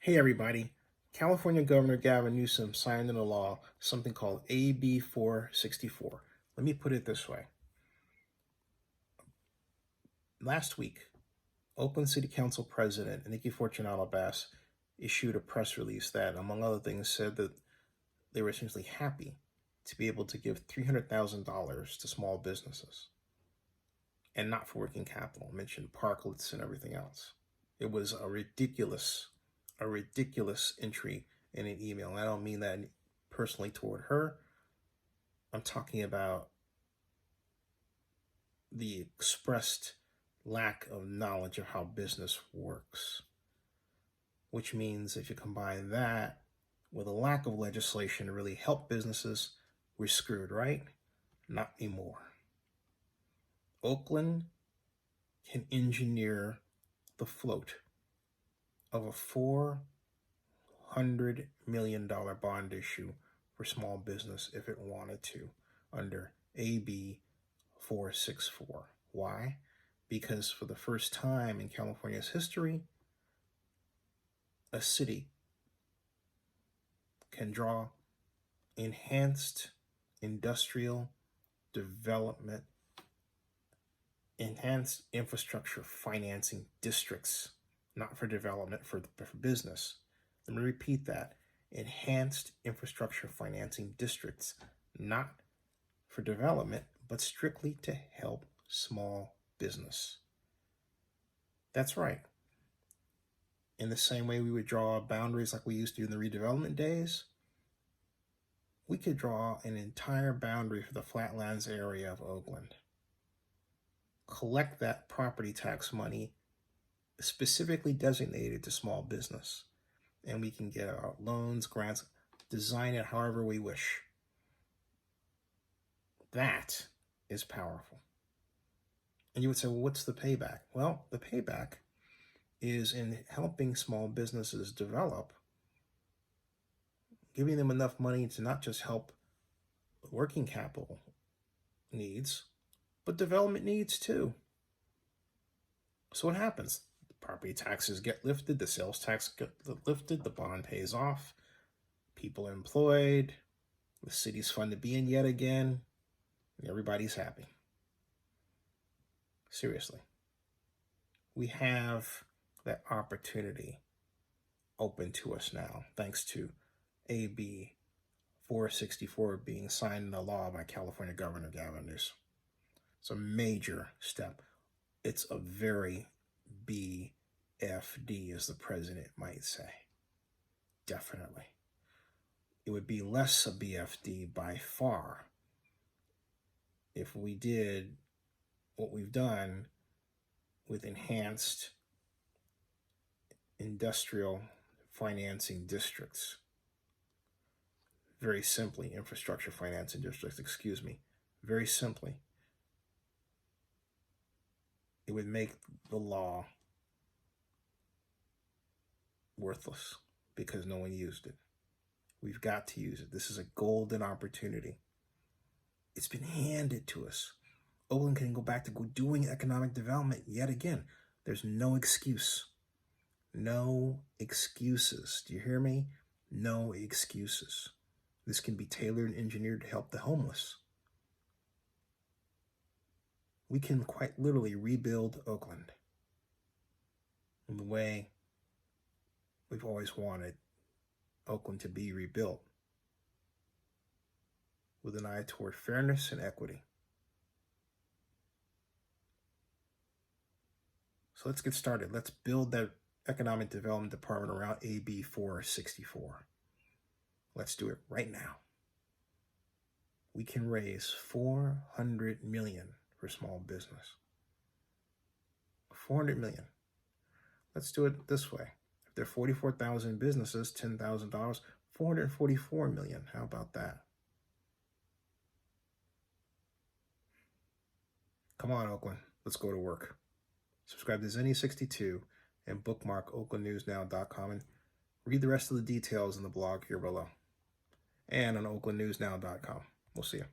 Hey everybody, California Governor Gavin Newsom signed into law something called AB-464. Let me put it this way. Last week, Oakland City Council President Nikki Fortunato-Bass issued a press release that, among other things, said that they were essentially happy to be able to give $300,000 to small businesses and not for working capital. Mentioned parklets and everything else. It was a ridiculous entry in an email. And I don't mean that personally toward her. I'm talking about the expressed lack of knowledge of how business works, which means if you combine that with a lack of legislation to really help businesses, we're screwed, right? Not anymore. Oakland can engineer the float of a $400 million bond issue for small business if it wanted to under AB-464. Why? Because for the first time in California's history, a city can draw enhanced industrial development, enhanced infrastructure financing districts, not for development, for business. Let me repeat that. Enhanced infrastructure financing districts, not for development, but strictly to help small business. That's right. In the same way we would draw boundaries like we used to in the redevelopment days, we could draw an entire boundary for the Flatlands area of Oakland. Collect that property tax money specifically designated to small business. And we can get our loans, grants, design it however we wish. That is powerful. And you would say, well, what's the payback? Well, the payback is in helping small businesses develop, giving them enough money to not just help working capital needs, but development needs too. So what happens? The property taxes get lifted, the sales tax get lifted, the bond pays off, people are employed, the city's fun to be in yet again, and everybody's happy. Seriously. We have that opportunity open to us now, thanks to AB 464 being signed into law by California Governor Gavin Newsom. It's a major step. It's a very BFD, as the president might say. Definitely. It would be less a BFD by far if we did what we've done with enhanced industrial financing districts. Very simply, infrastructure financing districts, very simply. It would make the law worthless because no one used it. We've got to use it. This is a golden opportunity. It's been handed to us. Oakland can go back to doing economic development yet again. There's no excuse. No excuses. Do you hear me? No excuses. This can be tailored and engineered to help the homeless. We can quite literally rebuild Oakland in the way we've always wanted Oakland to be rebuilt, with an eye toward fairness and equity. So let's get started. Let's build that economic development department around AB 464. Let's do it right now. We can raise $400 million for small business. $400 million. Let's do it this way. If there are 44,000 businesses, $10,000, $444 million. How about that? Come on, Oakland. Let's go to work. Subscribe to Zenny62 and bookmark oaklandnewsnow.com and read the rest of the details in the blog here below and on oaklandnewsnow.com. We'll see you.